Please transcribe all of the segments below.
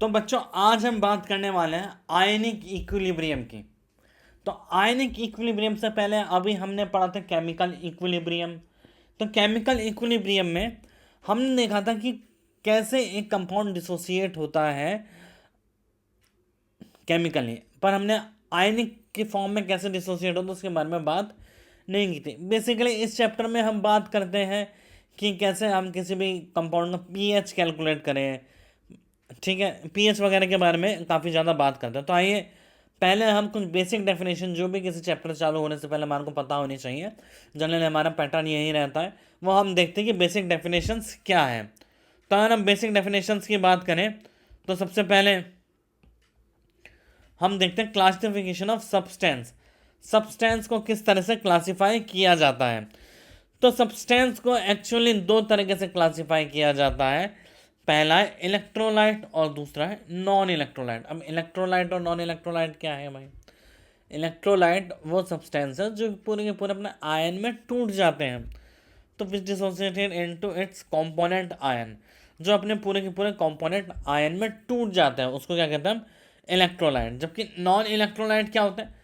तो बच्चों आज हम बात करने वाले हैं आयनिक इक्विलिब्रियम की। तो आयनिक इक्विलिब्रियम से पहले अभी हमने पढ़ा था केमिकल इक्विलिब्रियम। तो केमिकल इक्विलिब्रियम में हमने देखा था कि कैसे एक कंपाउंड डिसोसिएट होता है केमिकली, पर हमने आयनिक के फॉर्म में कैसे डिसोसिएट होता है उसके बारे में बात नहीं की थी। बेसिकली इस चैप्टर में हम बात करते हैं कि कैसे हम किसी भी कंपाउंड का पीएच कैलकुलेट करें। ठीक है, पीएच वगैरह के बारे में काफ़ी ज़्यादा बात करते हैं। तो आइए पहले हम कुछ बेसिक डेफिनेशन जो भी किसी चैप्टर चालू होने से पहले हमारे को पता होनी चाहिए, जनरली हमारा पैटर्न यही रहता है, वो हम देखते हैं कि बेसिक डेफिनेशंस क्या है। तो अगर हम बेसिक डेफिनेशंस की बात करें तो सबसे पहले हम देखते हैं क्लासिफिकेशन ऑफ सब्सटेंस। सब्सटेंस को किस तरह से क्लासिफाई किया जाता है। तो सब्सटेंस को एक्चुअली दो तरीके से क्लासिफाई किया जाता है। पहला है इलेक्ट्रोलाइट और दूसरा है नॉन इलेक्ट्रोलाइट। अब इलेक्ट्रोलाइट और नॉन इलेक्ट्रोलाइट क्या है भाई? इलेक्ट्रोलाइट वो सब्सटेंस है जो पूरे के पूरे अपने आयन में टूट जाते हैं, तो which dissociated into its component ion, जो अपने पूरे के पूरे कंपोनेंट आयन में टूट जाते हैं उसको क्या कहते हैं हम? इलेक्ट्रोलाइट। जबकि नॉन इलेक्ट्रोलाइट क्या होते हैं?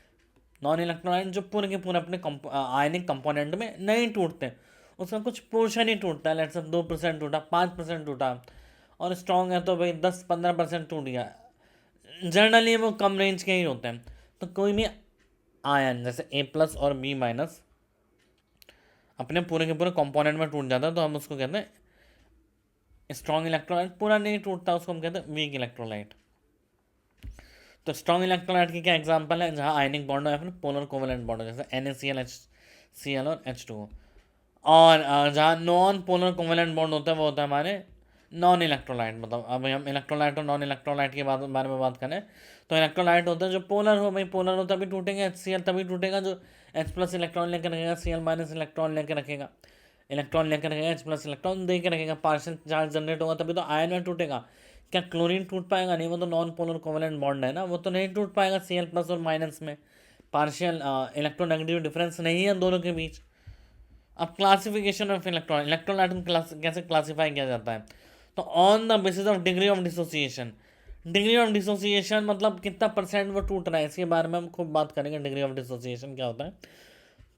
नॉन इलेक्ट्रोलाइट जो पूरे के पूरे अपने आयनिक कंपोनेंट में नहीं टूटते, उसका कुछ पोर्शन ही टूटता है। लेट्स से 2% टूटा, 5% टूटा, और स्ट्रॉन्ग है तो भाई 10-15% टूट गया। जनरली वो कम रेंज के ही होते हैं। तो कोई भी आयन जैसे A+ और B- अपने पूरे के पूरे कंपोनेंट में टूट जाता है तो हम उसको कहते हैं स्ट्रॉन्ग इलेक्ट्रोलाइट। पूरा नहीं टूटता उसको हम कहते हैं वीक इलेक्ट्रोलाइट। तो स्ट्रॉन्ग इलेक्ट्रोलाइट की क्या एग्जांपल है? जहाँ आयनिक बॉन्ड हो या फिर पोलर कोवेलेंट बॉन्ड हो, जैसे NaCl, HCl और H2O। और जहाँ नॉन पोलर कोवेलेंट बॉन्ड होता है वो होता है हमारे नॉन इलेक्ट्रोलाइट। मतलब अब हम इलेक्ट्रोलाइट और नॉन इलेक्ट्रोलाइट के बारे में बात करें तो इलेक्ट्रोलाइट होता है जो पोलर हो, भाई पोलर हो तभी टूटेंगे। HCl तभी टूटेगा जो H+ इलेक्ट्रॉन लेकर रखेगा, Cl- इलेक्ट्रॉन लेकर रखेगा, इलेक्ट्रॉन लेकर रखेगा, H+ इलेक्ट्रॉन दे के रखेगा, पार्शियल चार्ज जनरेट होगा तभी तो आयन में टूटेगा। क्या क्लोरीन टूट पाएगा? नहीं, वो तो नॉन पोलर कोवेलेंट बॉन्ड है ना, वो तो नहीं टूट पाएगा Cl+ और माइनस में। पार्शियल इलेक्ट्रोनेगेटिव डिफरेंस नहीं है दोनों के बीच। अब क्लासिफिकेशन ऑफ इलेक्ट्रॉन, इलेक्ट्रोलाइट कैसे क्लासिफाई किया जाता है? तो on the basis of degree of dissociation. Degree of dissociation मतलब कितना परसेंट वो टूट रहा है, इसके बारे में हम खूब बात करेंगे। डिग्री ऑफ डिसोसिएशन क्या होता है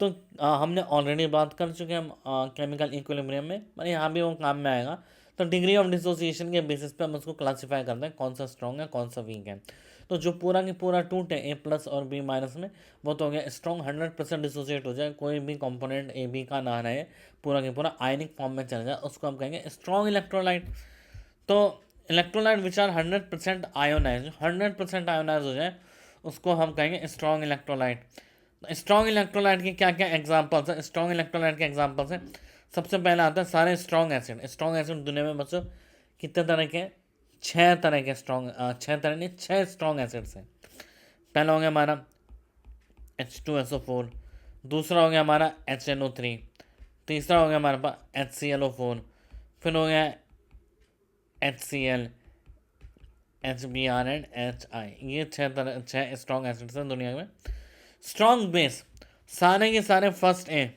तो हमने ऑलरेडी बात कर चुके हैं हम केमिकल इक्विलिब्रियम में, पर यहाँ भी वो काम में आएगा। तो डिग्री ऑफ डिसोसिएशन के बेसिस पे हम उसको क्लासीफाई करते हैं कौन सा स्ट्रॉन्ग है कौन सा वीक है। तो जो पूरा की पूरा टूटे A+ और B- में, वो तो हो गया स्ट्रॉन्ग, 100% डिसोसिएट हो जाए, कोई भी कंपोनेंट AB का ना रहे, पूरा के पूरा आयनिक फॉर्म में चल जाए, उसको हम कहेंगे स्ट्रॉन्ग इलेक्ट्रोलाइट। तो electrolyte which are 100% ionise, 100% ionise हो जाए उसको हम कहेंगे स्ट्रॉन्ग इलेक्ट्रोलाइट। स्ट्रॉन्ग इलेक्ट्रोलाइट के क्या क्या एग्जांपल्स हैं? स्ट्रॉन्ग इलेक्ट्रोलाइट के एग्जांपल्स हैं, सबसे पहला आता है सारे स्ट्रॉन्ग एसिड। स्ट्रॉन्ग एसिड दुनिया में बच्चों कितने तरह के? 6 तरह के स्ट्रॉन्ग, 6 तरह नहीं, 6 स्ट्रॉन्ग एसिड्स हैं। पहला हो गया हमारा H2SO4, दूसरा हो गया हमारा HNO3, तीसरा हो गया हमारे पास HClO4, फिर हो गया HCl, HBr एंड HI। ये 6 स्ट्रॉन्ग एसिड्स हैं दुनिया में। स्ट्रॉन्ग बेस, सारे के सारे first A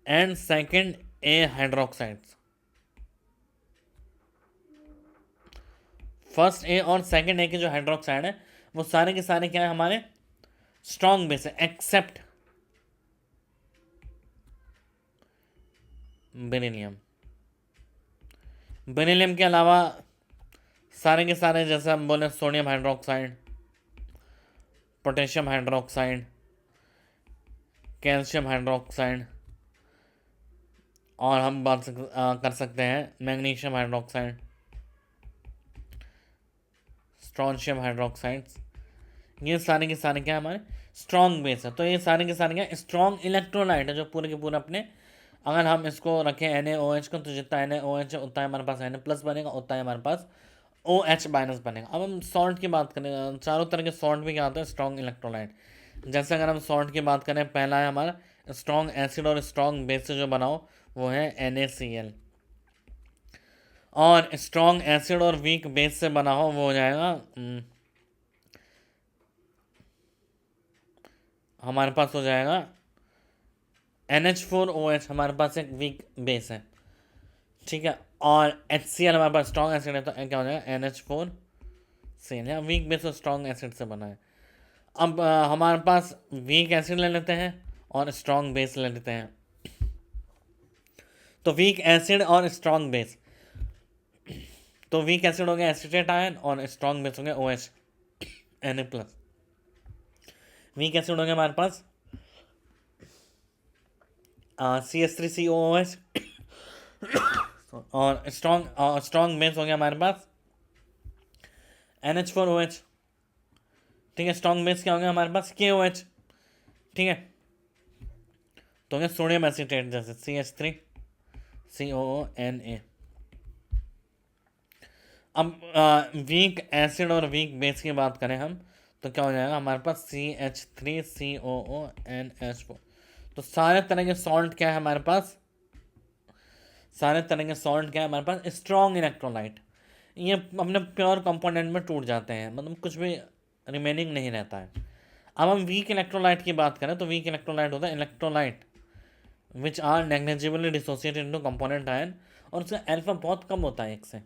and second A hydroxides. First A और सेकंड ए के जो हाइड्रोक्साइड है वो सारे के सारे क्या है हमारे? स्ट्रॉन्ग बेस है, एक्सेप्ट बेरिलियम। बेरिलियम के अलावा सारे के सारे, जैसे हम बोले, sodium hydroxide, potassium hydroxide, calcium hydroxide, और हम कर सकते हैं मैग्नीशियम हाइड्रोक्साइड, स्ट्रॉन्शियम हाइड्रोक्साइड्स। ये सारे के सारे क्या है हमारे? स्ट्रॉन्ग बेस है। तो ये सारे के सारे क्या? स्ट्रॉन्ग इलेक्ट्रोलाइट है जो पूरे के पूरे अपने, अगर हम इसको रखें NaOH को, तो जितना NaOH है उतना हमारे पास Na+ बनेगा, उतना ही हमारे पास OH- बनेगा। अब हम सॉल्ट की बात करें, चारों तरह के सॉल्ट भी क्या होते हैं? Strong electrolyte. जैसे अगर हम सॉल्ट की बात करें, पहला है हमारा स्ट्रॉन्ग एसिड और स्ट्रॉन्ग बेस से जो बनाओ वो है NaCl, और स्ट्रॉन्ग एसिड और वीक बेस से बना हो वो हो जाएगा हमारे पास हो जाएगा NH4OH। हमारे पास एक वीक बेस है, ठीक है। और HCl हमारे पास स्ट्रॉन्ग एसिड है, तो क्या हो जाएगा NH4 CL, या वीक बेस और स्ट्रॉन्ग एसिड से बना है। अब हमारे पास वीक एसिड ले लेते हैं और स्ट्रॉन्ग बेस ले लेते हैं। तो वीक एसिड और स्ट्रॉन्ग बेस, तो वीक एसिड हो गया एसिटेट आयन और स्ट्रॉन्ग बेस हो गया OH Na+। वीक एसिड हो गया हमारे पास CH3COOH और स्ट्रॉन्ग बेस हो गया हमारे पास NH4OH। ठीक है, स्ट्रॉन्ग बेस क्या हो गया हमारे पास KOH। ठीक है, तो हो गया सोडियम एसिटेट, जैसे CH3COONA। अब वीक एसिड और वीक बेस की बात करें हम, तो क्या हो जाएगा हमारे पास CH3COONH4। तो सारे तरह के सॉल्ट क्या है हमारे पास, सारे तरह के सॉल्ट क्या है हमारे पास, स्ट्रॉन्ग इलेक्ट्रोलाइट। ये अपने प्योर कंपोनेंट में टूट जाते हैं, मतलब कुछ भी रिमेनिंग नहीं रहता है। अब हम वीक इलेक्ट्रोलाइट की बात करें, तो वीक इलेक्ट्रोलाइट होता है electrolyte which are negligibly dissociated into component ion, और उसका अल्फा बहुत कम होता है, एक से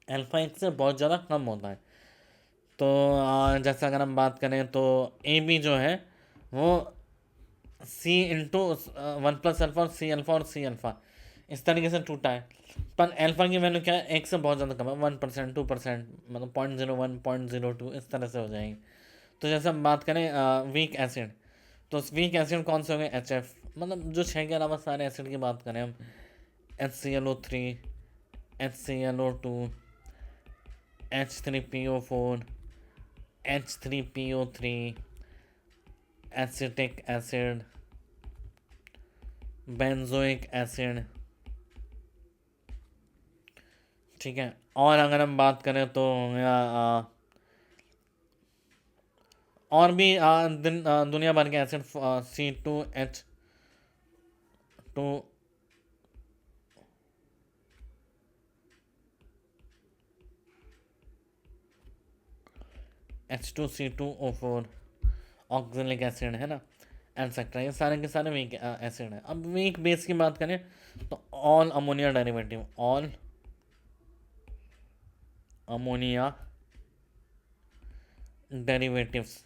अल्फा एक से बहुत ज़्यादा कम होता है। तो जैसे अगर हम बात करें तो AB जो है वो C × 1 + अल्फा और C अल्फा और C अल्फा इस तरीके से टूटा है, पर अल्फा की वैल्यू क्या है, एक से बहुत ज़्यादा कम है, 1%, 2%, मतलब 0.01, 0.02 इस तरह से हो जाएगी। तो जैसे हम बात करें वीक एसिड, तो वीक एसिड कौन से हो गए, HF, मतलब जो 6 के अलावा सारे एसिड की बात करें हम, HClO3, HClO2, H3PO4, H3PO3, acetic acid, benzoic acid. ठीक है, और अगर हम बात करें तो और भी दुनिया भर के acid, C2H2, H2C2O4, oxalic acid है ना, एटसेट्रा, ये सारे के सारे वीक एसिड है। अब वीक बेस की बात करें तो all ammonia derivative, all ammonia derivatives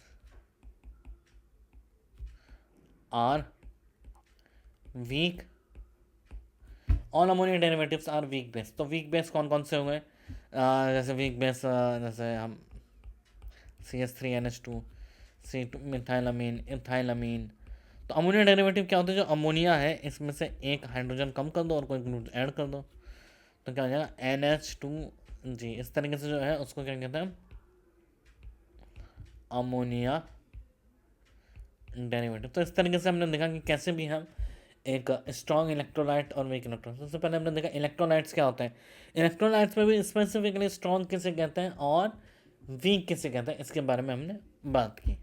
are weak, all ammonia derivatives are weak base. तो वीक बेस कौन कौन से हो गए, जैसे वीक बेस जैसे हम CH3NH2, C2 मिथाइलामीन, इथाइलामीन। तो अमोनिया डेरिवेटिव क्या होता है, जो अमोनिया है इसमें से एक हाइड्रोजन कम कर दो और कोई ग्रुप ऐड कर दो, तो क्या हो जाएगा NH2G। इस तरीके से जो है उसको क्या कहते हैं, अमोनिया डेरिवेटिव। तो इस तरीके से हमने देखा कि कैसे भी हम एक स्ट्रॉन्ग इलेक्ट्रोलाइट और वीक इलेक्ट्रोलाइट, सबसे पहले हमने देखा इलेक्ट्रोलाइट्स क्या होते हैं, इलेक्ट्रोलाइट्स में भी स्पेसिफिकली स्ट्रॉन्ग किसे कहते हैं और वीक किसे कहते हैं, इसके बारे में हमने बात की।